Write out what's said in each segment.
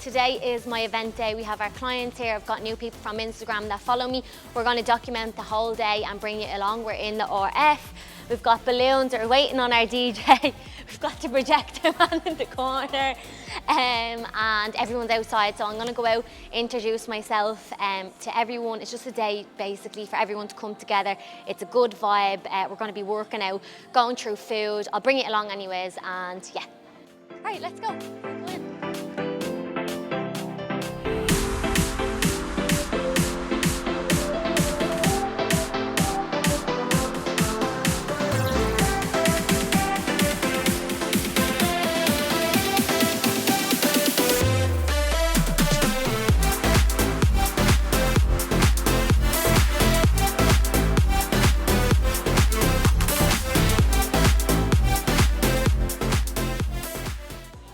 today is my event day. We have our clients here. I've got new people from Instagram that follow me. We're going to document the whole day and bring you along. We're in the RF. We've got balloons. We're waiting on our DJ. We've got the projector man in the corner. And everyone's outside. So I'm going to go out, introduce myself to everyone. It's just a day basically for everyone to come together. It's a good vibe. We're going to be working out, going through food. I'll bring it along anyways, and yeah. All right, let's go. Go in.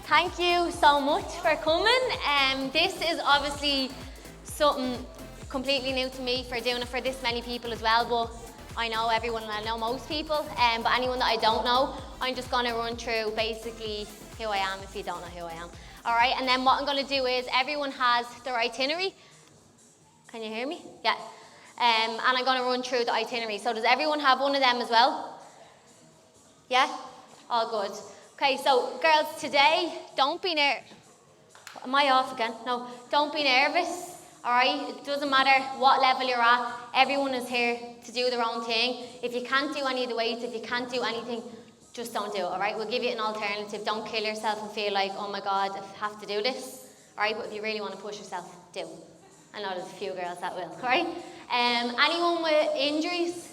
Thank you so much for coming. This is obviously something completely new to me for doing it for this many people as well, but I know everyone and I know most people, but anyone that I don't know, I'm just going to run through basically who I am if you don't know who I am. All right, and then what I'm going to do is everyone has their itinerary. Can you hear me? Yeah. And I'm going to run through the itinerary. So does everyone have one of them as well? Yeah? All good. Okay, so girls, today, don't be am I off again? No, don't be nervous, all right? It doesn't matter what level you're at. Everyone is here to do their own thing. If you can't do any of the weights, if you can't do anything, just don't do it, all right? We'll give you an alternative. Don't kill yourself and feel like, oh my God, I have to do this, all right? But if you really want to push yourself, do. I know there's a few girls that will, all right? Anyone with injuries?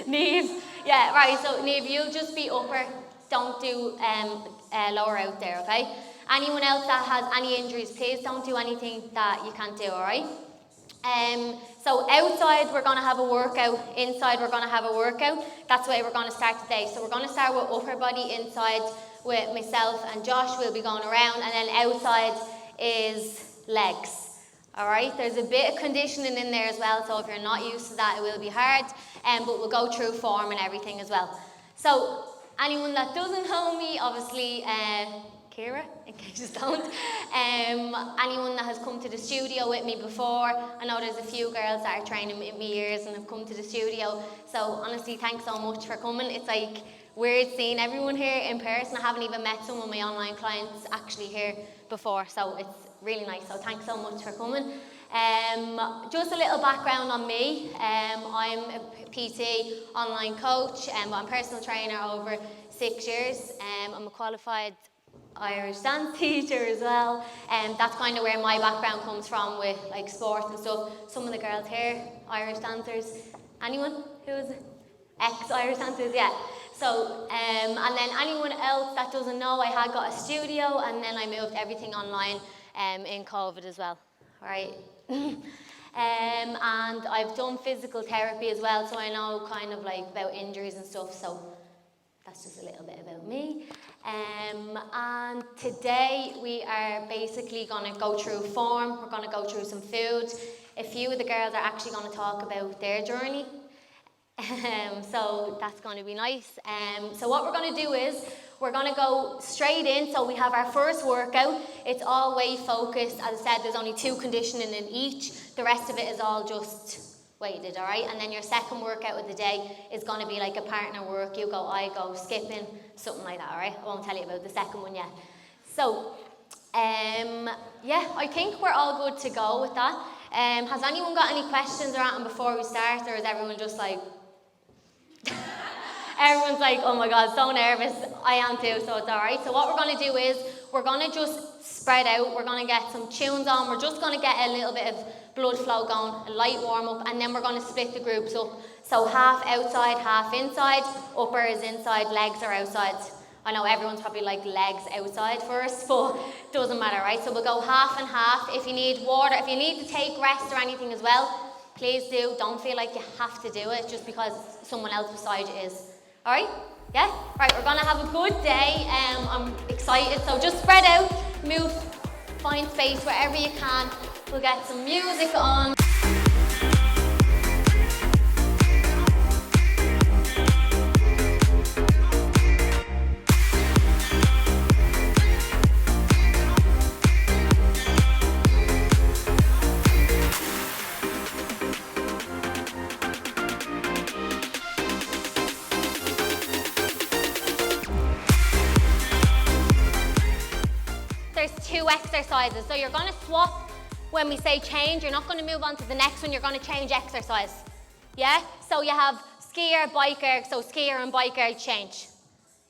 Neve, yeah, right, so Neve, you'll just be upper. Don't do lower out there, okay? Anyone else that has any injuries, please don't do anything that you can't do, all right? So outside we're going to have a workout, inside we're going to have a workout. That's the way we're going to start today. So we're going to start with upper body inside with myself and Josh. We'll be going around, and then outside is legs, all right? There's a bit of conditioning in there as well, so if you're not used to that, it will be hard, but we'll go through form and everything as well. So anyone that doesn't know me, obviously, Ciara, in case you don't. Anyone that has come to the studio with me before, I know there's a few girls that are training with me years and have come to the studio. So honestly, thanks so much for coming. It's like weird seeing everyone here in person. I haven't even met some of my online clients actually here before, so it's really nice. So thanks so much for coming. Just a little background on me. I'm a PT online coach, but I'm a personal trainer over 6 years. I'm a qualified Irish dance teacher as well. That's kind of where my background comes from with like sport and stuff. Some of the girls here, Irish dancers. Anyone who is ex-Irish dancers? Yeah. So, and then anyone else that doesn't know, I had got a studio and then I moved everything online in COVID as well. All right. And I've done physical therapy as well, so I know kind of like about injuries and stuff, so that's just a little bit about me. And today we are basically going to go through form, we're going to go through some food. A few of the girls are actually going to talk about their journey, so that's going to be nice. So what we're going to do is we're going to go straight in. So we have our first workout. It's all weight focused. As I said, there's only 2 conditioning in each. The rest of it is all just weighted, all right? And then your second workout of the day is going to be like a partner work. You go, I go, skipping, something like that, all right? I won't tell you about the second one yet. So, yeah, I think we're all good to go with that. Has anyone got any questions or anything before we start, or is everyone just like... Everyone's like, oh my God, so nervous. I am too, so it's all right. So what we're going to do is we're going to just spread out. We're going to get some tunes on. We're just going to get a little bit of blood flow going, a light warm up, and then we're going to split the groups up. So half outside, half inside. Upper is inside, legs are outside. I know everyone's probably like legs outside first, but it doesn't matter, right? So we'll go half and half. If you need water, if you need to take rest or anything as well, please do. Don't feel like you have to do it just because someone else beside you is. All right? Yeah? Right, we're going to have a good day. I'm excited. So just spread out, move, find space wherever you can. We'll get some music on. 2 exercises. So you're going to swap when we say change. You're not going to move on to the next one. You're going to change exercise. Yeah? So you have skier, bike erg. So skier and bike erg change.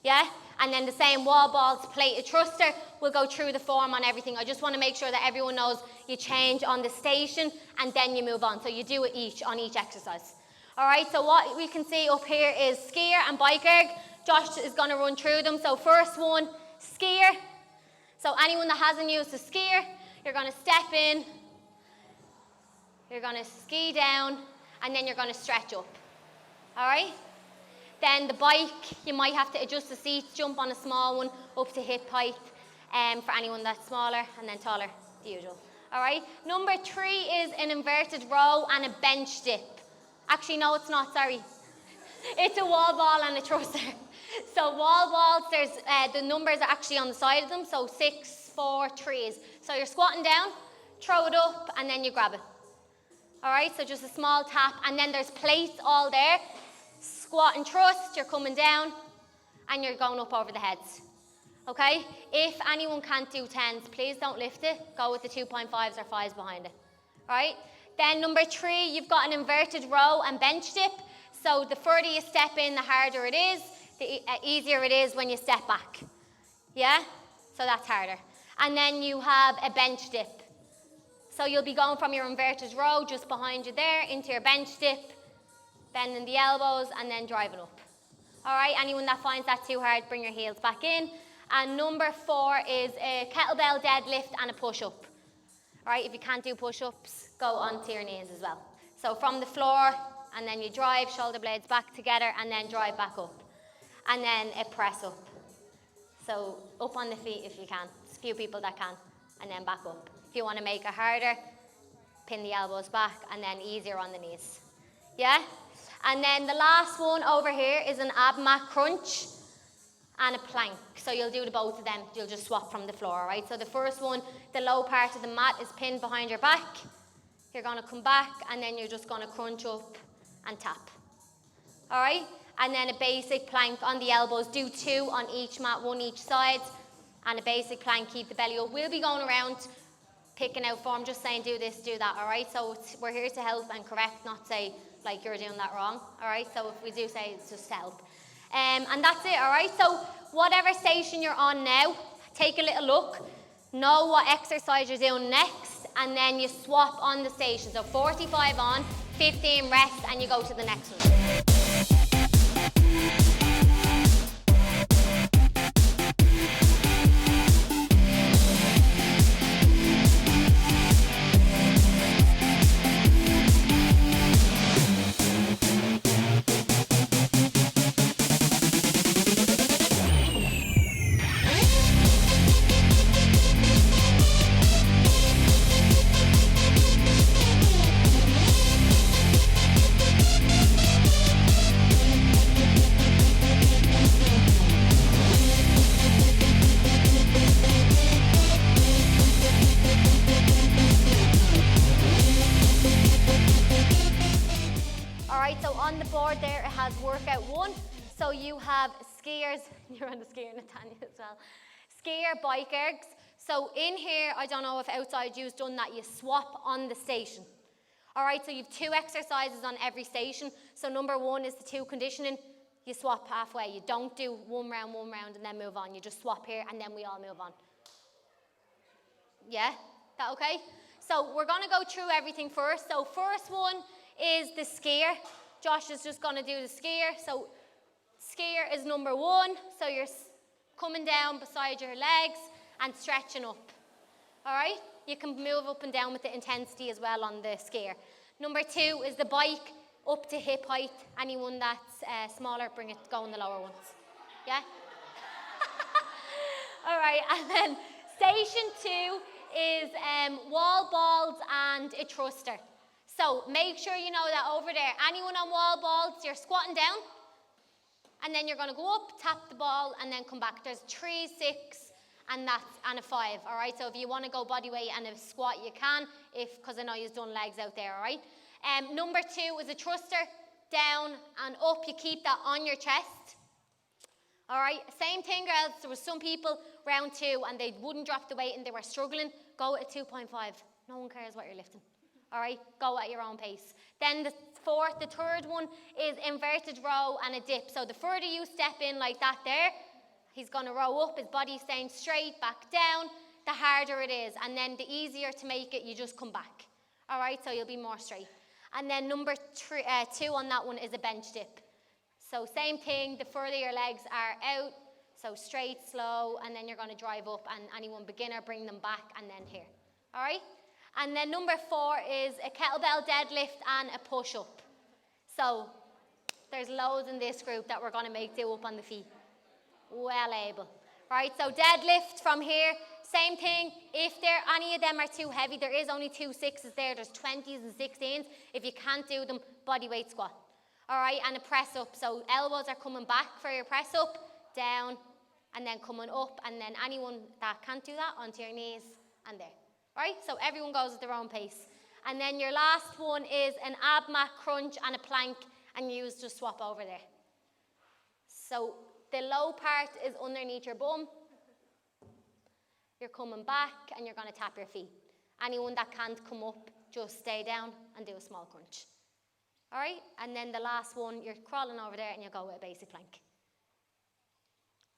Yeah? And then the same wall balls, plate, thruster. We'll go through the form on everything. I just want to make sure that everyone knows you change on the station and then you move on. So you do it on each exercise. All right, so what we can see up here is skier and bike erg. Josh is going to run through them. So first one, skier. So anyone that hasn't used a skier, you're going to step in, you're going to ski down, and then you're going to stretch up. All right? Then the bike, you might have to adjust the seats, jump on a small one up to hip height for anyone that's smaller, and then taller, the usual. All right? Number 3 is an inverted row and a bench dip. Actually, no, it's not, sorry. It's a wall ball and a thruster. So wall balls, there's the numbers are actually on the side of them, so 6, 4, 3s. So you're squatting down, throw it up, and then you grab it. All right, so just a small tap, and then there's plates all there. Squat and thrust, you're coming down, and you're going up over the heads. Okay? If anyone can't do 10s, please don't lift it. Go with the 2.5s or 5s behind it. All right? Then number 3, you've got an inverted row and bench dip. So the further you step in, the harder it is. The easier it is when you step back. Yeah? So that's harder. And then you have a bench dip. So you'll be going from your inverted row just behind you there into your bench dip, bending the elbows and then driving up. All right, anyone that finds that too hard, bring your heels back in. And number 4 is a kettlebell deadlift and a push-up. All right, if you can't do push-ups, go onto your knees as well. So from the floor, and then you drive, shoulder blades back together, and then drive back up. And then a press up. So up on the feet if you can. There's a few people that can. And then back up. If you want to make it harder, pin the elbows back, and then easier on the knees. Yeah? And then the last one over here is an ab mat crunch and a plank. So you'll do the both of them. You'll just swap from the floor, all right? So the first one, the low part of the mat is pinned behind your back. You're going to come back, and then you're just going to crunch up and tap. All right? And then a basic plank on the elbows. Do 2 on each mat, 1 each side. And a basic plank, keep the belly up. We'll be going around picking out form, just saying do this, do that, all right? So we're here to help and correct, not say, like, you're doing that wrong, all right? So if we do say, it's just to help. And that's it, all right? So whatever station you're on now, take a little look, know what exercise you're doing next, and then you swap on the station. So 45 on, 15 rest, and you go to the next one. There it has workout 1. So you have skiers, you're on the skier, Natanya, as well. Skier, bike ergs. So in here, I don't know if outside you've done that, you swap on the station. All right, so you've 2 exercises on every station. So number 1 is the 2 conditioning. You swap halfway. You don't do one round, and then move on. You just swap here, and then we all move on. Yeah? That okay? So we're going to go through everything first. So first one is the skier. Josh is just going to do the skier. So skier is number 1. So you're coming down beside your legs and stretching up. All right? You can move up and down with the intensity as well on the skier. Number 2 is the bike up to hip height. Anyone that's smaller, bring it, go in the lower ones. Yeah? All right, and then station 2 is wall balls and a thruster. So make sure you know that over there, anyone on wall balls, you're squatting down, and then you're going to go up, tap the ball, and then come back. There's 3, 6, and a 5, all right? So if you want to go body weight and a squat, you can, because I know you've done legs out there, all right? Number 2 is a thruster, down and up. You keep that on your chest. All right, same thing, girls. There was some people round 2 and they wouldn't drop the weight and they were struggling, go at 2.5. No one cares what you're lifting. All right, go at your own pace. Then the third one is inverted row and a dip. So the further you step in like that there, he's going to row up, his body's staying straight, back down, the harder it is. And then the easier to make it, you just come back. All right, so you'll be more straight. And then number 2 on that one is a bench dip. So same thing, the further your legs are out, so straight, slow, and then you're going to drive up, and anyone beginner, bring them back, and then here. All right? And then number 4 is a kettlebell deadlift and a push-up. So there's loads in this group that we're going to make do up on the feet. Well able. Right, so deadlift from here, same thing. If any of them are too heavy, there is only 2 6s there. There's 20s and 16s. If you can't do them, body weight squat. All right, and a press up. So elbows are coming back for your press up, down, and then coming up. And then anyone that can't do that, onto your knees and there. Right, so everyone goes at their own pace. And then your last one is an ab mat crunch and a plank, and you just swap over there. So the low part is underneath your bum. You're coming back and you're going to tap your feet. Anyone that can't come up, just stay down and do a small crunch. All right, and then the last one, you're crawling over there and you go with a basic plank.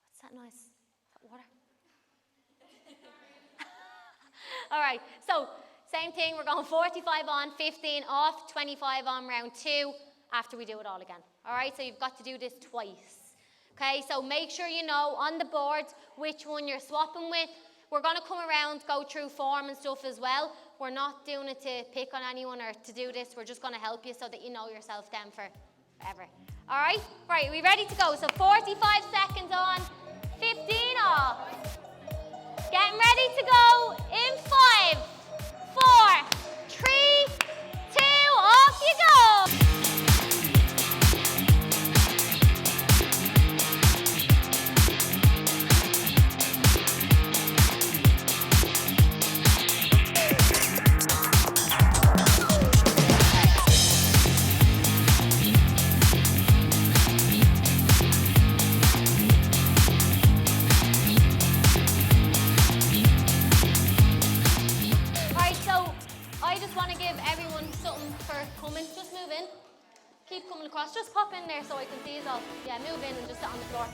What's that noise? Is that water? All right, so same thing, we're going 45 on, 15 off, 25 on round 2 after we do it all again. All right, so you've got to do this twice. Okay, so make sure you know on the board which one you're swapping with. We're going to come around, go through form and stuff as well. We're not doing it to pick on anyone or to do this. We're just going to help you so that you know yourself then forever. All right? Right, are we ready to go? So 45 seconds on, 15 off. Getting ready to go in 5, 4, 3, 2, off you go. Keep coming across, just pop in there so I can see you all. Yeah, move in and just sit on the floor.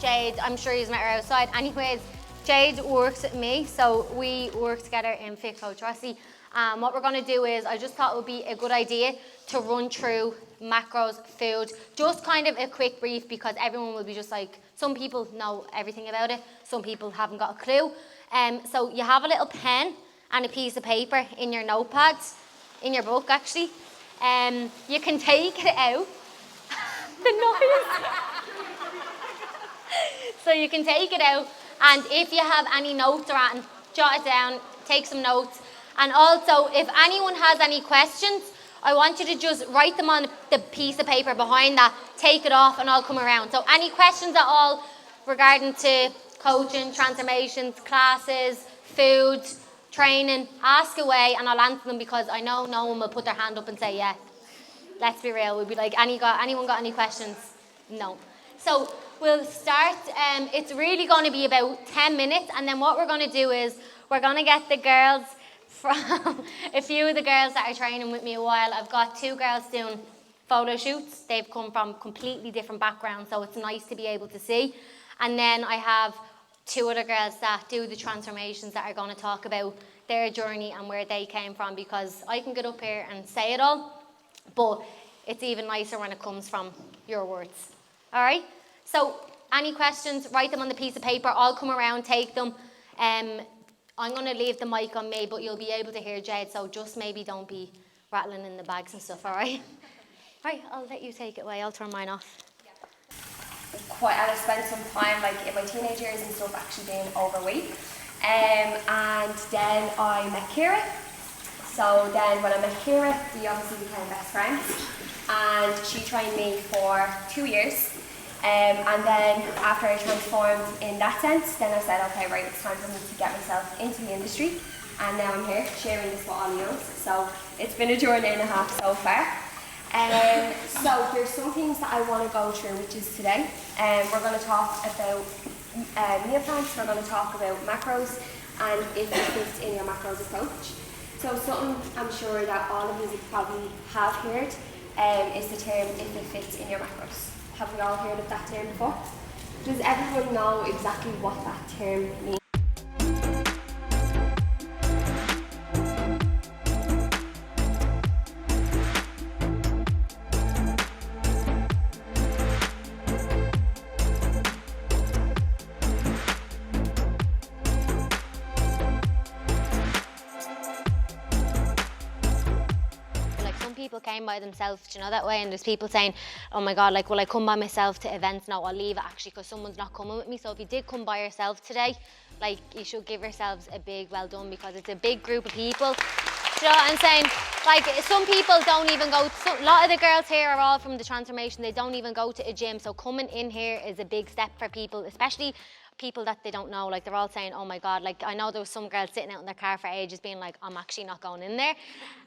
Jade, I'm sure you've met her outside. Anyways, Jade works with me, so we work together in Fit Coach Rossi. What we're going to do is, I just thought it would be a good idea to run through macros, food, just kind of a quick brief, because everyone will be just like, some people know everything about it, some people haven't got a clue. So you have a little pen and a piece of paper in your notepad, in your book actually. You can take it out. The noise. So you can take it out. And if you have any notes or anything, jot it down, take some notes. And also, if anyone has any questions, I want you to just write them on the piece of paper behind that, take it off, and I'll come around. So any questions at all regarding to coaching, transformations, classes, food, training, ask away, and I'll answer them, because I know no one will put their hand up and say, yeah. Let's be real, we'll be like, anyone got any questions? No. So we'll start, it's really going to be about 10 minutes, and then what we're going to do is we're going to get the girls from a few of the girls that are training with me a while. I've got 2 girls doing photo shoots. They've come from completely different backgrounds, so it's nice to be able to see. And then I have 2 other girls that do the transformations that are going to talk about their journey and where they came from, because I can get up here and say it all, but it's even nicer when it comes from your words. All right? So any questions, write them on the piece of paper. I'll come around, take them. I'm going to leave the mic on me, but you'll be able to hear Jade, so just maybe don't be rattling in the bags and stuff, all right? Right, I'll let you take it away. I'll turn mine off. And I spent some time, like in my teenage years and stuff, actually being overweight. And then I met Ciara. So then when I met Ciara, we obviously became best friends, and she trained me for 2 years. And then after I transformed in that sense, then I said, okay, right, it's time for me to get myself into the industry. And now I'm here sharing this with Ollie else. So it's been a journey and a half so far. So there's some things that I want to go through, which is today. We're going to talk about meal plans, we're going to talk about macros, and if it fits in your macros approach. So something I'm sure that all of you probably have heard is the term if it fits in your macros. Have we all heard of that term before? Does everyone know exactly what that term means? People came by themselves, you know, that way, and there's people saying, oh my god, like, will I come by myself to events? No, I'll leave it actually because someone's not coming with me. So if you did come by yourself today, like, you should give yourselves a big well done, because it's a big group of people. Do you know what I'm saying? Like, some people don't even go, a lot of the girls here are all from the transformation, they don't even go to a gym. So coming in here is a big step for people, especially people that they don't know. Like, they're all saying, oh my god, like, I know there was some girls sitting out in their car for ages being like, I'm actually not going in there.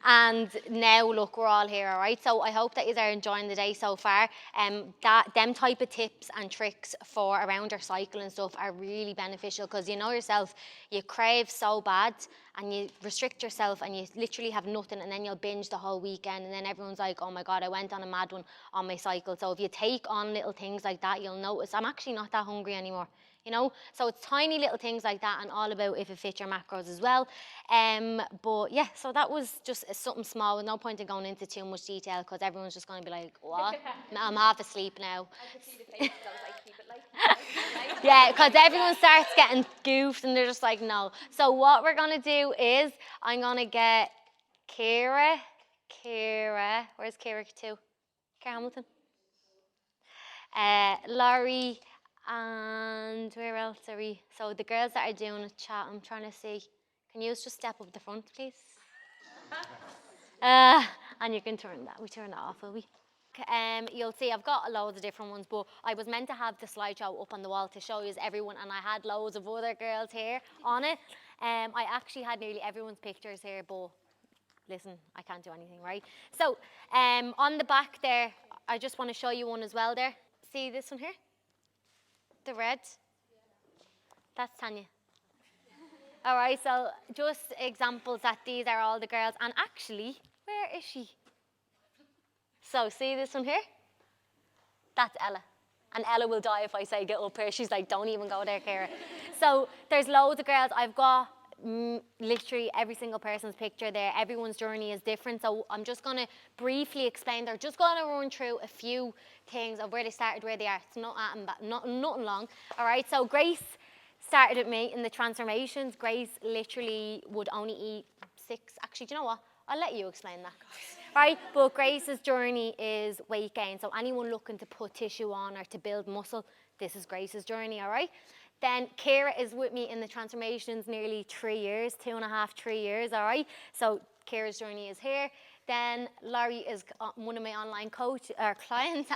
And now look, we're all here, all right? So I hope that you are enjoying the day so far. Them type of tips and tricks for around your cycle and stuff are really beneficial, because you know yourself, you crave so bad and you restrict yourself and you literally have nothing, and then you'll binge the whole weekend, and then everyone's like, oh my god, I went on a mad one on my cycle. So if you take on little things like that, you'll notice I'm actually not that hungry anymore. You know, so it's tiny little things like that, and all about if it fits your macros as well. But yeah, so that was just something small, with no point in going into too much detail, because everyone's just going to be like, what? I'm half asleep now. I could see the faces, I was like, keep it light. Yeah, because everyone starts getting goofed and they're just like, no. So what we're going to do is, I'm going to get Ciara, where's Ciara to? Ciara Hamilton. Laurie, and where else are we? So the girls that are doing a chat, I'm trying to see. Can you just step up the front, please? And you can turn that. We turn that off, will we? You'll see I've got loads of different ones, but I was meant to have the slideshow up on the wall to show you everyone, and I had loads of other girls here on it. I actually had nearly everyone's pictures here, but listen, I can't do anything, right? So on the back there, I just want to show you one as well there. See this one here? The red? That's Tanya. All right, so just examples that these are all the girls. And actually, where is she? So see this one here? That's Ella. And Ella will die if I say get up here. She's like, don't even go there, Ciara. So there's loads of girls. I've got literally every single person's picture there. Everyone's journey is different. So I'm just going to briefly explain. They're just going to run through a few things of where they started, where they are. It's nothing long. All right, so Grace started with me in the transformations. Grace literally would only eat 6. Actually, do you know what? I'll let you explain that. Right, but Grace's journey is weight gain. So anyone looking to put tissue on or to build muscle, this is Grace's journey, all right? Then Ciara is with me in the transformations nearly 3 years, 2.5, 3 years, all right? So Ciara's journey is here. Then Laurie is one of my online clients,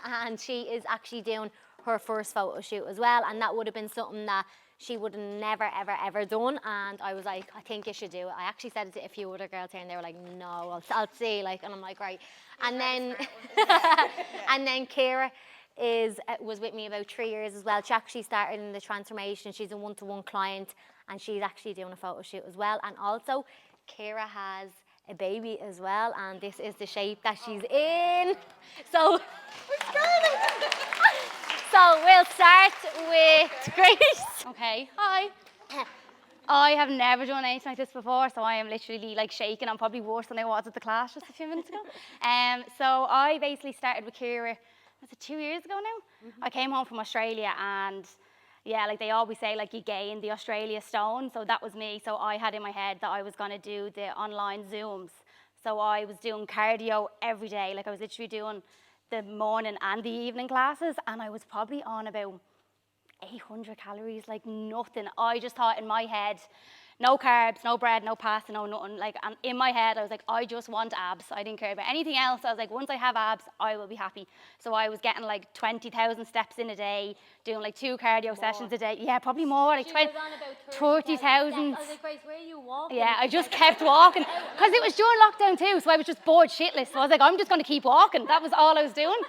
and she is actually doing her first photo shoot as well. And that would have been something that she would have never, ever done. And I was like, I think you should do it. I actually said it to a few other girls here, and they were like, no, I'll see. Like, and I'm like, right. And then, and then Ciara was with me about 3 years as well. She actually started in the transformation. She's a one-to-one client, and she's actually doing a photo shoot as well. And also, Ciara has a baby as well, and this is the shape that she's in. So, so we'll start with Grace. Okay. Hi. I have never done anything like this before, so I am literally like shaking. I'm probably worse than I was at the class just a few minutes ago. So I basically started with Ciara, was it 2 years ago now? I came home from Australia, and yeah, like they always say, like you gain the Australia stone. So that was me. So I had in my head that I was going to do the online Zooms. So I was doing cardio every day. Like I was literally doing the morning and the evening classes, and I was probably on about 800 calories, like nothing. I just thought in my head, no carbs, no bread, no pasta, no nothing. Like, and in my head, I was like, I just want abs. I didn't care about anything else. I was like, once I have abs, I will be happy. So I was getting like 20,000 steps in a day, doing like 2 cardio sessions a day. Yeah, probably more, like 30,000. I was like, Grace, where are you walking? Yeah, I just kept walking because it was during lockdown too, so I was just bored shitless. So I was like, I'm just going to keep walking. That was all I was doing.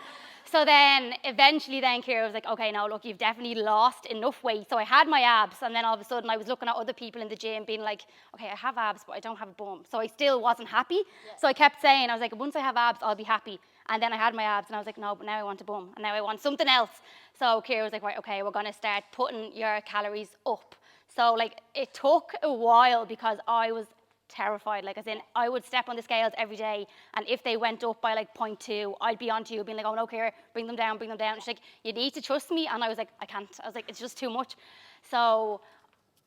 So then eventually then Ciara was like, okay, now look, you've definitely lost enough weight. So I had my abs, and then all of a sudden I was looking at other people in the gym being like, okay, I have abs, but I don't have a bum. So I still wasn't happy. Yeah. So I kept saying, I was like, once I have abs, I'll be happy. And then I had my abs, and I was like, no, but now I want a bum, and now I want something else. So Ciara was like, right, okay, we're going to start putting your calories up. So like it took a while because I was terrified, like as in I would step on the scales every day, and if they went up by like 0.2, I'd be on to you being like, oh no, Ciara, bring them down. She's like, you need to trust me. And I was like, I can't. I was like, it's just too much. So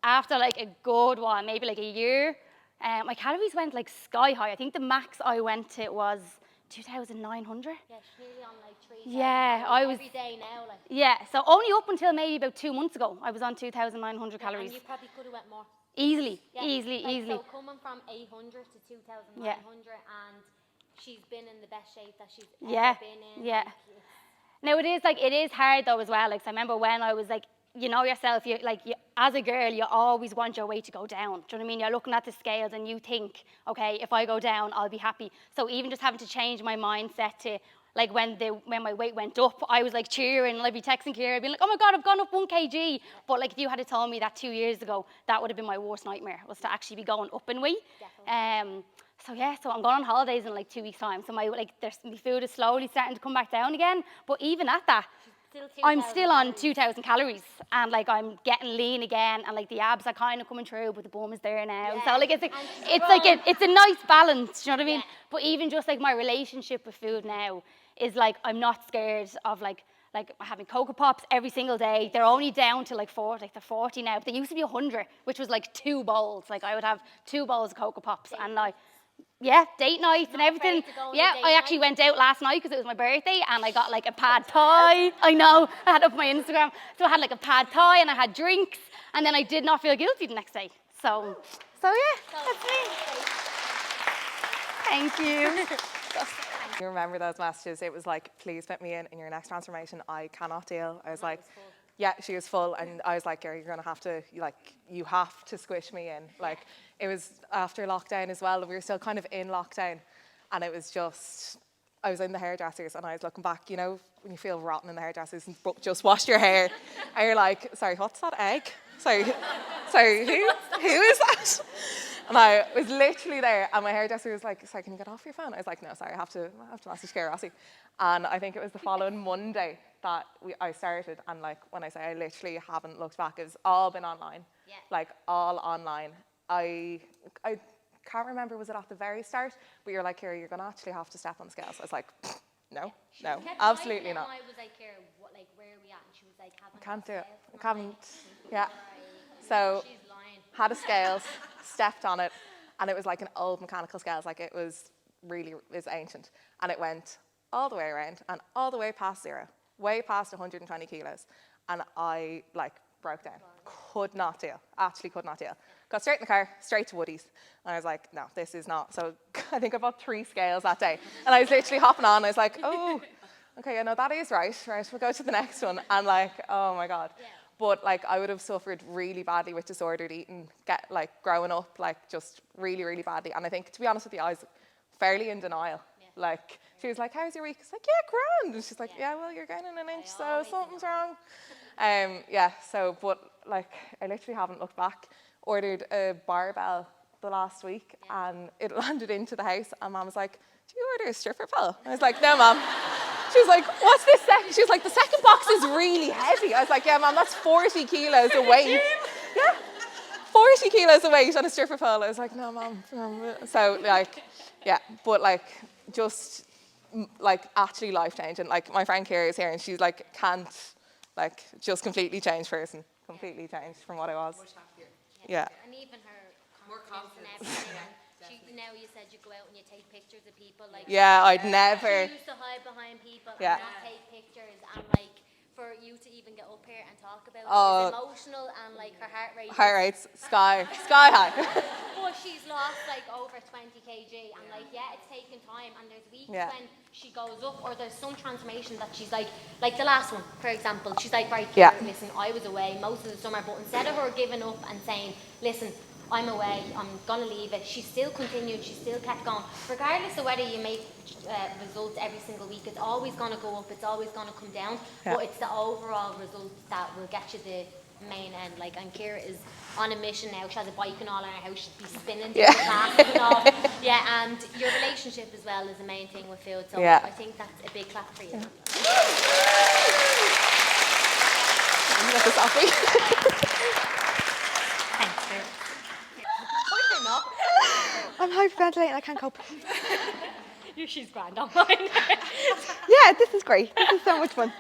after like a good while, maybe like a year, my calories went like sky high. I think the max I went to was 2,900. Yeah, she's nearly on like 3,000 yeah, I was every day now. Like. Yeah, so only up until maybe about 2 months ago, I was on 2,900 calories. And you probably could have went more. Easily, Yeah, easily. So coming from 800 to 2,900, and she's been in the best shape that she's ever been in. Yeah. Like, now it is hard though as well. Like, so I remember when I was like, you know yourself, you as a girl, you always want your weight to go down. Do you know what I mean? You're looking at the scales and you think, okay, if I go down, I'll be happy. So even just having to change my mindset to, like when my weight went up, I was like cheering, and I'd be texting Ciara, being like, oh my God, I've gone up 1 kg. But like if you had told me that 2 years ago, that would have been my worst nightmare, was to actually be going up in weight. So I'm going on holidays in like 2 weeks' time. So my food is slowly starting to come back down again. But even at that, I'm still on 2,000 calories, and like I'm getting lean again, and like the abs are kind of coming through, but the bum is there now. Yeah. So like it's a nice balance. Do you know what I mean? Yeah. But even just like my relationship with food now is like I'm not scared of like having Cocoa Pops every single day. They're only down to like 40, like they're 40 now. But they used to be 100, which was like 2 bowls. Like I would have 2 bowls of Cocoa Pops, and like. Yeah, date nights and everything. Yeah, I actually went out last night because it was my birthday, and I got like a pad thai. I know, I had it up on my Instagram. So I had like a pad thai and I had drinks, and then I did not feel guilty the next day. So yeah, that's me. Thank you. You remember those messages? It was like, please fit me in your next transformation. I cannot deal. I was like, yeah, she was full, and I was like, Ciara, you're gonna have to, you have to squish me in. Like, it was after lockdown as well. We were still kind of in lockdown, and it was just, I was in the hairdressers, and I was looking back, you know, when you feel rotten in the hairdressers and just washed your hair, and you're like, sorry, what's that egg? Sorry, who is that? And I was literally there, and my hairdresser was like, sorry, can you get off your phone? I was like, no, sorry, I have to message Ciara Rossi. And I think it was the following Monday that I started, and like when I say I literally haven't looked back, it's all been online. Yeah. Like all online. I can't remember, was it at the very start? But you're like, Ciara, you're gonna actually have to step on the scales. I was like, no, absolutely not. I was like, Ciara, where are we at? And she was like, I can't do it. I can't. Yeah. So had a scales, stepped on it, and it was like an old mechanical scales. Like it was ancient, and it went all the way around and all the way past 0, way past 120 kilos, and I like broke down. Could not deal. Actually could not deal. Got straight in the car, straight to Woody's, and I was like, no, this is not. So I think I bought 3 scales that day, and I was literally hopping on. I was like, oh, okay, I know that is right. We'll go to the next one, and like, oh my God. Yeah. But like I would have suffered really badly with disordered eating, growing up, like just really, really badly. And I think, to be honest with you, I was fairly in denial. Yeah. Like she was like, how's your week? It's like, yeah, grand. And she's like, yeah, well, you're gaining an inch, so something's wrong. But like I literally haven't looked back. Ordered a barbell the last week, and it landed into the house, and Mom was like, do you order a stripper pole? I was like, no, Mom. She was like, what's this second? She was like, the second box is really heavy. I was like, yeah, Mom, that's 40 kilos of weight. Yeah, 40 kilos of weight on a stripper pole. I was like, no, Mom. So like, yeah, but like just like actually life changing. Like my friend Ciara is here, and she's like, can't, like just completely changed person. Completely changed from what I was. Much happier. Yeah. And even her more confidence and everything. Now you said you go out and you take pictures of people. Like yeah, I'd never. She used to hide behind people and Yeah. not take pictures, and like for you to even get up here and talk about Oh. it. It's emotional and like her heart rate. Heart rates sky high. But she's lost like over 20 kg and like it's taken time and there's weeks when she goes up or there's some transformation that she's like the last one for example, she's like right, listen, I was away most of the summer, but instead of her giving up and saying, listen, I'm away, I'm gonna leave it, she still continued, she still kept going, regardless of whether you make results every single week. It's always gonna go up, it's always gonna come down, but it's the overall results that will get you the main end. Like, and Ciara is on a mission now. She has a bike and all in her house. She'd be spinning down the classes and all. And your relationship as well is the main thing with food. So I think that's a big clap for you. Thanks, Ciara. I'm hyperventilating, I can't cope. She's grand on mine. Yeah, this is great. This is so much fun.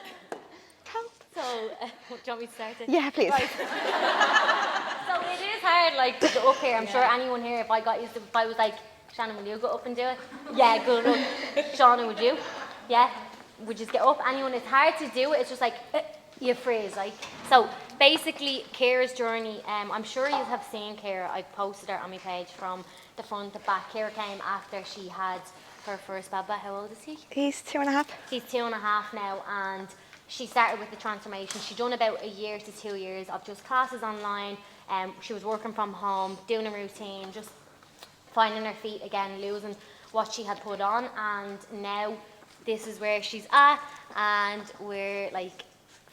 So, do you want me to start it? Yeah, please. Right. So it is hard, like, to go up here. I'm sure anyone here, if I was like, Shannon, will you go up and do it? Yeah, good luck. Shauna, would you? Yeah? Would you just get up? Anyone? It's hard to do it. It's just like, you freeze, like. So, basically, Ciara's journey, I'm sure you have seen Ciara. I posted her on my page from the front to back. Ciara came after she had her first baba. How old is he? He's 2.5. He's 2.5 now, and she started with the transformation. She'd done about a year to 2 years of just classes online. She was working from home, doing a routine, just finding her feet again, losing what she had put on. And now this is where she's at, and we're like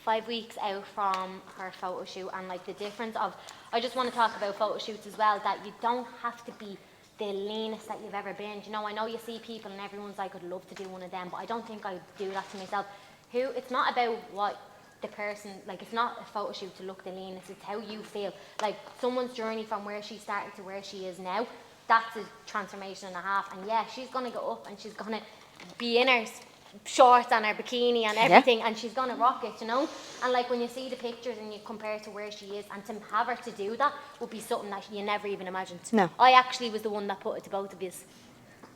5 weeks out from her photo shoot. And like the difference of, I just want to talk about photo shoots as well, that you don't have to be the leanest that you've ever been. You know, I know you see people and everyone's like, I'd love to do one of them, but I don't think I'd do that to myself. It's not about what the person, like, it's not a photo shoot to look the leanest, it's how you feel. Like, someone's journey from where she started to where she is now, that's a transformation and a half. And yeah, she's going to go up and she's going to be in her shorts and her bikini and everything, and she's going to rock it, you know? And like, when you see the pictures and you compare to where she is, and to have her to do that would be something that you never even imagined. No. I actually was the one that put it to both of you.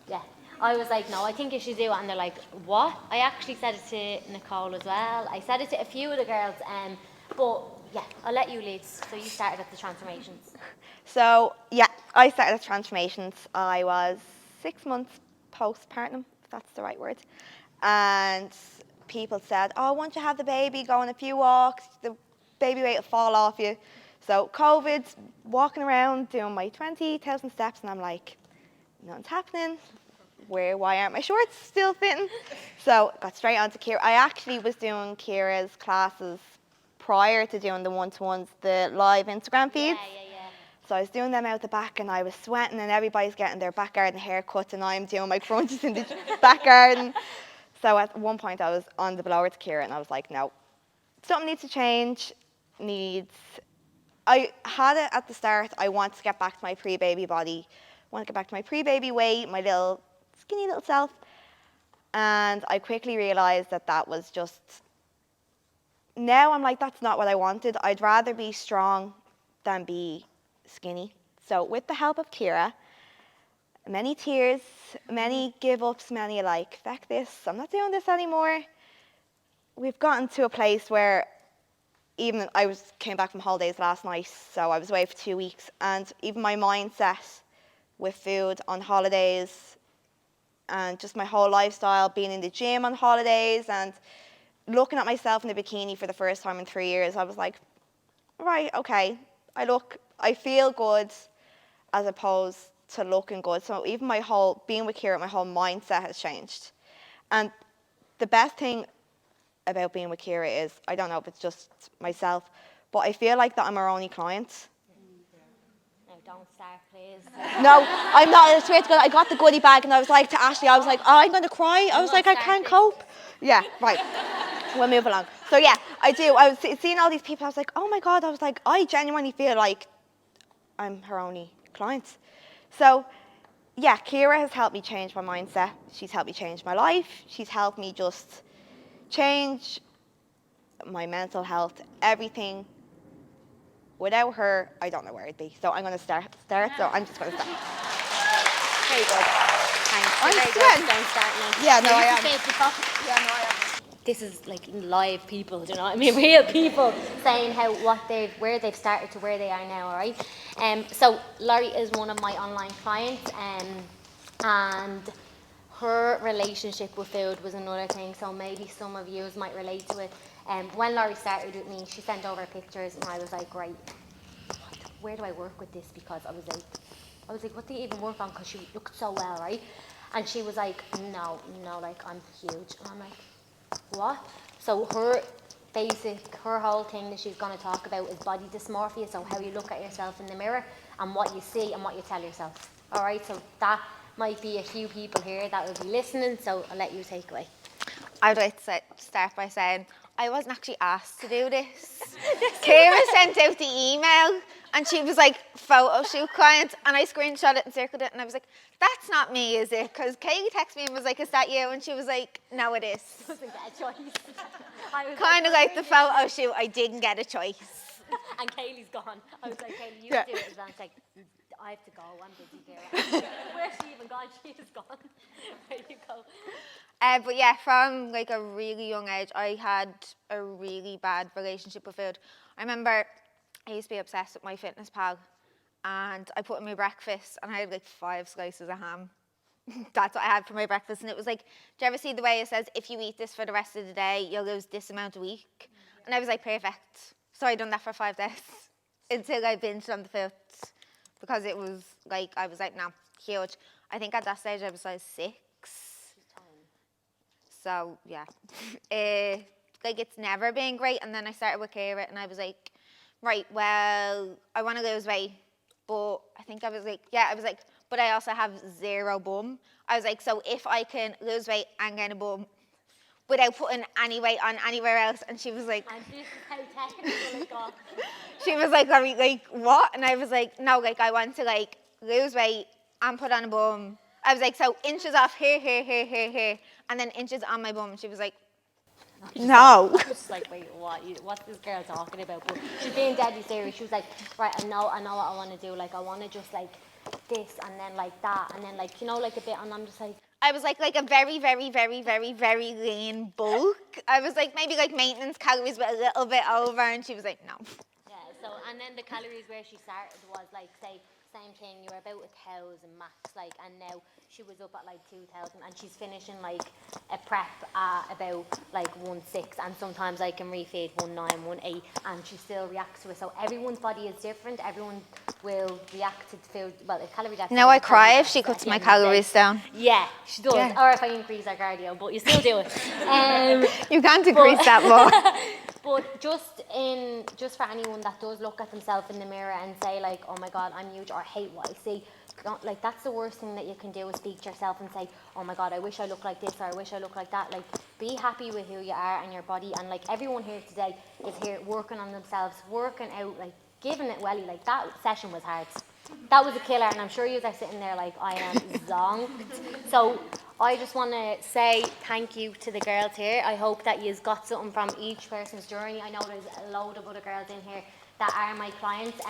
Yeah. I was like, no, I think you should do it. And they're like, what? I actually said it to Nicole as well. I said it to a few of the girls. But yeah, I'll let you lead. So you started at the transformations. So, yeah, I started at transformations. I was 6 months postpartum, if that's the right word. And people said, oh, once you have the baby, go on a few walks, the baby weight will fall off you. So COVID, walking around doing my 20,000 steps, and I'm like, nothing's happening. Why aren't my shorts still fitting? So got straight onto Ciara. I actually was doing Ciara's classes prior to doing the one-to-ones, the live Instagram feeds. Yeah. So I was doing them out the back and I was sweating and everybody's getting their back garden haircuts and I'm doing my crunches in the back garden. So at one point I was on the blower to Ciara and I was like, no, something needs to change. I had it at the start. I want to get back to my pre-baby body. I want to get back to my pre-baby weight, my little skinny little self. And I quickly realized that was just, now I'm like, that's not what I wanted. I'd rather be strong than be skinny. So with the help of Ciara, many tears, many give-ups, many like, feck this, I'm not doing this anymore. We've gotten to a place where even came back from holidays last night, so I was away for 2 weeks, and even my mindset with food on holidays and just my whole lifestyle, being in the gym on holidays and looking at myself in the bikini for the first time in 3 years, I was like, right, okay, I feel good as opposed to looking good. So even being with Ciara, my whole mindset has changed. And the best thing about being with Ciara is, I don't know if it's just myself, but I feel like that I'm her only client. Don't start, please. No, I'm not. I swear to God, I got the goodie bag and I was like to Ashley, I was like, oh, I'm going to cry. I was like, I can't cope. Yeah, right. We'll move along. So yeah, I do. I was seeing all these people. I was like, oh my God. I was like, I genuinely feel like I'm her only client. So yeah, Ciara has helped me change my mindset. She's helped me change my life. She's helped me just change my mental health, everything. Without her, I don't know where I'd be. So I'm going to start. So I'm just going to start. Very good. Thanks. I'm Very sweating. good. Don't start now. Yeah, no, I am. Save the cup. Yeah, no, I am. this is like live people, do you know what I mean? Real people saying where they've started to where they are now, all right? So Laurie is one of my online clients, and her relationship with food was another thing, so maybe some of you might relate to it. When Laurie started with me, she sent over pictures, and I was like, right, where do I work with this? Because I was like, what do you even work on? Because she looked so well, right? And she was like, no, like, I'm huge. And I'm like, what? So her whole thing that she's going to talk about is body dysmorphia, so how you look at yourself in the mirror and what you see and what you tell yourself. All right, so that might be a few people here that will be listening, so I'll let you take away. I would like to start by saying I wasn't actually asked to do this. Ciara sent out the email and she was like, photo shoot client, and I screenshot it and circled it, and I was like, that's not me, is it? Because Kaylee texted me and was like, is that you? And she was like, no, it is. Wasn't that a choice? Kind of like the photo shoot, I didn't get a choice. And Kaylee's gone. I was like, Kaylee, you do it. And I was like, I have to go, I'm busy here. Where's she even gone? She is gone. There you go. But yeah, from like a really young age, I had a really bad relationship with food. I remember I used to be obsessed with my fitness pal, and I put in my breakfast and I had like 5 slices of ham. That's what I had for my breakfast, and it was like, do you ever see the way it says, if you eat this for the rest of the day, you'll lose this amount a week? Yeah. And I was like, perfect. So I done that for 5 days until I binged on the food, because it was like, I was like, no, huge. I think at that stage I was like 6. So yeah, like it's never been great. And then I started with Ciara, and I was like, right, well, I want to lose weight, but I think I was like, but I also have 0 bum. I was like, so if I can lose weight and gain a bum without putting any weight on anywhere else, and she was like, and this is how technical it got. She was like, are we, like, what? And I was like, no, like, I want to like lose weight and put on a bum. I was like, so inches off here, and then inches on my bum. And she was like, no. I was like, wait, what's this girl talking about? But she's being deadly serious. She was like, right, I know what I want to do. Like, I want to just like this and then like that and then like, you know, like a bit. And I'm just like, I was like a very, very, very, very, very lean bulk. I was like maybe like maintenance calories, but a little bit over. And she was like, no. Yeah. So and then the calories where she started was like, say, same thing, you were about 1,000 max, like, and now she was up at like 2,000, and she's finishing like a prep at about like 1.6, and sometimes I can refeed 1.9, 1.8, and she still reacts to it. So everyone's body is different. Everyone will react to food. Well, a calorie deficit. Now I cry if she cuts my calories down. Yeah, she does. Yeah. Or if I increase our cardio, but you still do it. You can't increase that more. But just for anyone that does look at themselves in the mirror and say like, oh my God, I'm huge, or I hate what I see, like that's the worst thing that you can do, is speak to yourself and say, oh my God, I wish I looked like this, or I wish I looked like that. Like, be happy with who you are and your body. And like everyone here today is here working on themselves, working out, like giving it welly. Like that session was hard. That was a killer, and I'm sure you are sitting there like, I am zonked. So I just want to say thank you to the girls here. I hope that you've got something from each person's journey. I know there's a load of other girls in here that are my clients,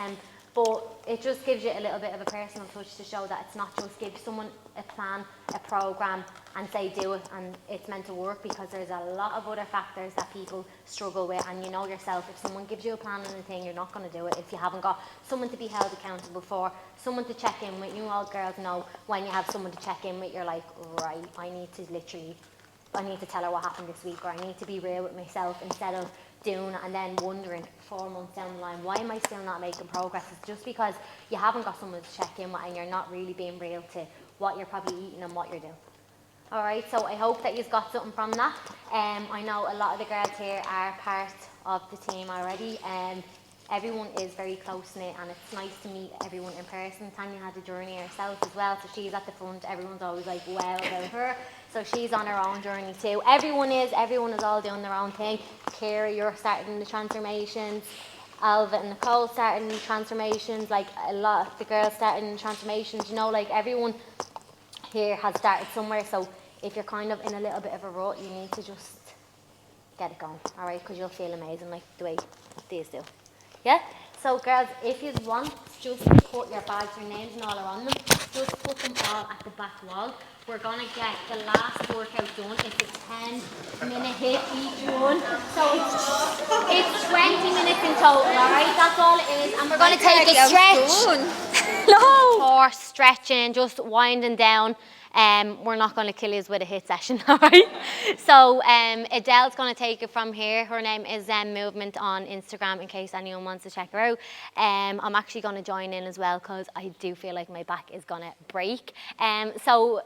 but it just gives you a little bit of a personal touch to show that it's not just give someone a plan, a program, and say do it and it's meant to work, because there's a lot of other factors that people struggle with. And you know yourself, if someone gives you a plan and a thing, you're not going to do it if you haven't got someone to be held accountable for, someone to check in with. You all girls know when you have someone to check in with, you're like, right, I need to tell her what happened this week, or I need to be real with myself, instead of doing it and then wondering 4 months down the line, why am I still not making progress? It's just because you haven't got someone to check in with, and you're not really being real to what you're probably eating and what you're doing. All right, so I hope that you've got something from that. I know a lot of the girls here are part of the team already. Everyone is very close-knit, and it's nice to meet everyone in person. Tanya had a journey herself as well, so she's at the front. Everyone's always like, wow, about her. So she's on her own journey too. Everyone is all doing their own thing. Ciara, you're starting the transformations. Alva and Nicole starting the transformations. Like a lot of the girls starting the transformations. You know, like everyone here has started somewhere. So if you're kind of in a little bit of a rut, you need to just get it going, all right? Because you'll feel amazing, like the way these do. Yeah? So girls, if you want, just put your bags, your names and all are on them. Just put them all at the back wall. We're gonna get the last workout done. It's a 10-minute hit each one. So it's 20 minutes in total, alright? That's all it is. And we're gonna take a stretch. No! Or stretching, just winding down. We're not going to kill you with a hit session, all right? So Adele's going to take it from here. Her name is Movement on Instagram, in case anyone wants to check her out. I'm actually going to join in as well because I do feel like my back is going to break. So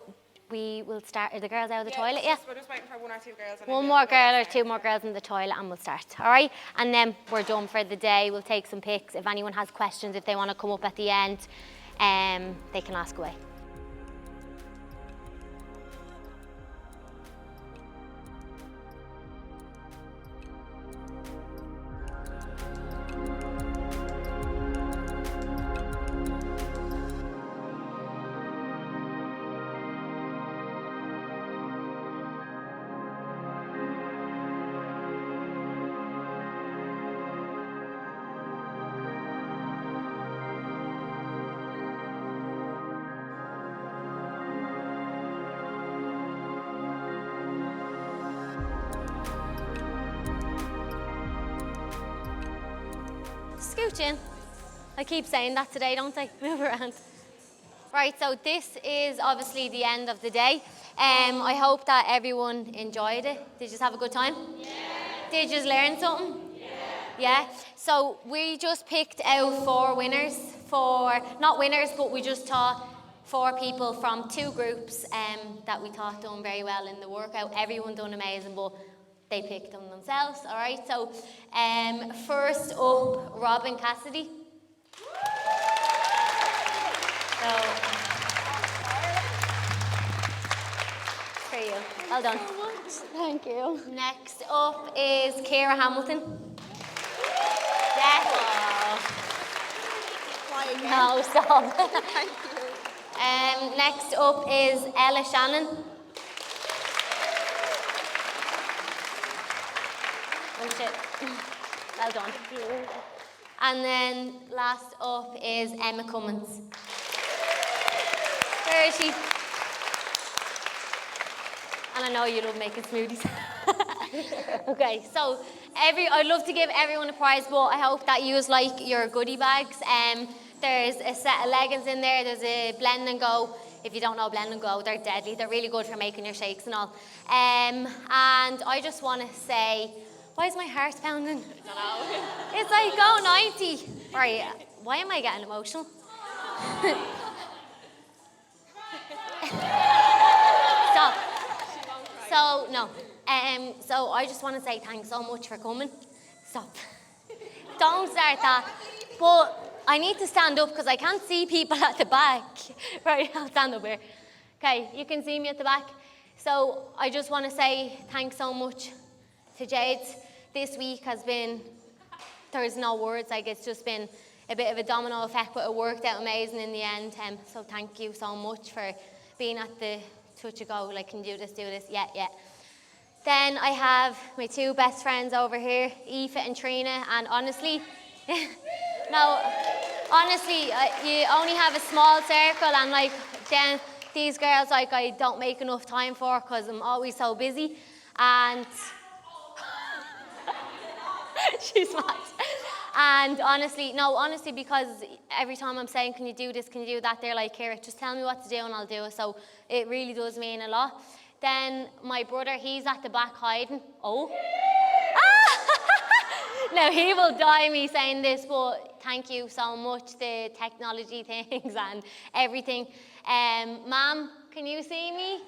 we will start. Are the girls out of the toilet yet? We're just waiting for one or two girls. One more girl or two more girls in the toilet and we'll start, all right? And then we're done for the day. We'll take some pics. If anyone has questions, if they want to come up at the end, they can ask away. Scooch in. I keep saying that today, don't I? Move around. Right, so this is obviously the end of the day. I hope that everyone enjoyed it. Did you just have a good time? Yeah. Did you just learn something? Yeah. So we just picked out 4 winners. Not winners, but we just taught 4 people from 2 groups that we thought done very well in the workout. Everyone done amazing, but they picked them themselves, all right? So first up, Robin Cassidy. So, for you. Well done. Thank you. Next up is Ciara Hamilton. Yes. No, stop. Thank you. Next up is Ella Shannon. Well done. And then last up is Emma Cummins. Where is she? And I know you love making smoothies. Okay, so I'd love to give everyone a prize, but I hope that you like your goodie bags. There's a set of leggings in there. There's a blend and go. If you don't know blend and go, they're deadly. They're really good for making your shakes and all. And I just want to say, why is my heart pounding? I don't know. It's like, go 90. Right, why am I getting emotional? Stop. So, no. So I just want to say thanks so much for coming. Stop. Don't start that. But I need to stand up because I can't see people at the back. Right, I'll stand up here. Okay, you can see me at the back. So I just want to say thanks so much to Jade. This week has been, there's no words, like it's just been a bit of a domino effect, but it worked out amazing in the end. So thank you so much for being at the touch and go, like, can you do this, yeah. Then I have my 2 best friends over here, Aoife and Trina, and honestly, you only have a small circle, and like, then these girls, like, I don't make enough time for because I'm always so busy, and she's mad. And honestly, because every time I'm saying, can you do this, can you do that, they're like, Ciara, just tell me what to do and I'll do it. So it really does mean a lot. Then my brother, he's at the back hiding. Oh. Now he will die me saying this, but thank you so much, the technology things and everything. Mom, can you see me?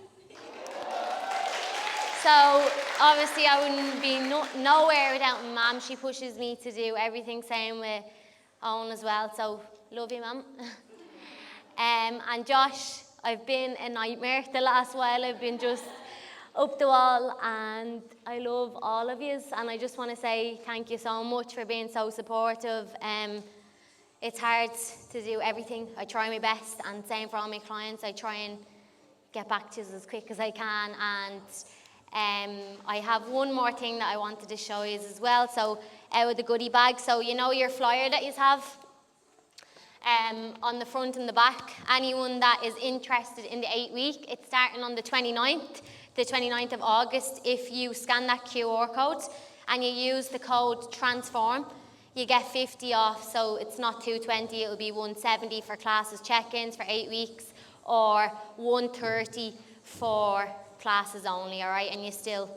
So obviously I wouldn't be nowhere without my mum. She pushes me to do everything, same with Owen as well. So love you, Mum. And Josh, I've been a nightmare the last while. I've been just up the wall, and I love all of you. And I just want to say thank you so much for being so supportive. It's hard to do everything. I try my best, and same for all my clients. I try and get back to you as quick as I can. And I have one more thing that I wanted to show you as well. So out of the goodie bag. So you know your flyer that you have on the front and the back. Anyone that is interested in the 8-week, it's starting on the 29th of August. If you scan that QR code and you use the code TRANSFORM, you get 50 off. So it's not 220, it'll be 170 for classes check-ins for 8 weeks, or 130 for classes only, all right? And you still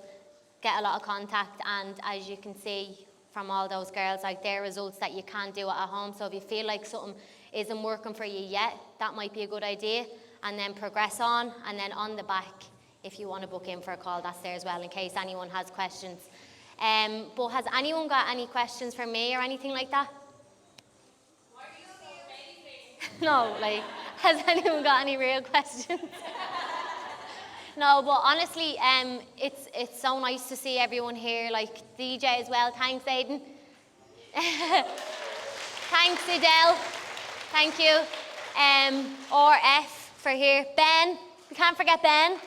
get a lot of contact, and as you can see from all those girls, like their results, that you can do it at home. So if you feel like something isn't working for you yet, that might be a good idea, and then progress on. And then on the back, if you want to book in for a call, that's there as well, in case anyone has questions. But has anyone got any questions for me or anything like that? Why are you amazing? No, like, has anyone got any real questions? No, but honestly, it's so nice to see everyone here, like DJ as well. Thanks, Aidan. Thanks, Adele. Thank you. RF for here. Ben, we can't forget Ben.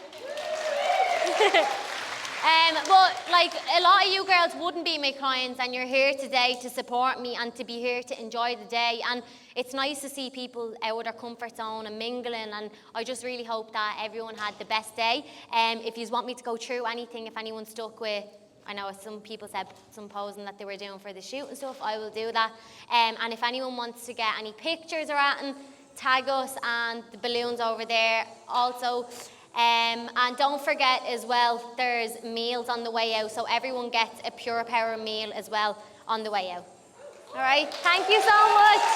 But like a lot of you girls wouldn't be my clients, and you're here today to support me and to be here to enjoy the day. And it's nice to see people out of their comfort zone and mingling, and I just really hope that everyone had the best day. If you want me to go through anything, if anyone's stuck with, I know some people said some posing that they were doing for the shoot and stuff, I will do that. And if anyone wants to get any pictures or anything, tag us, and the balloons over there also. And don't forget as well, there's meals on the way out, so everyone gets a Pure Power meal as well on the way out. All right, thank you so much.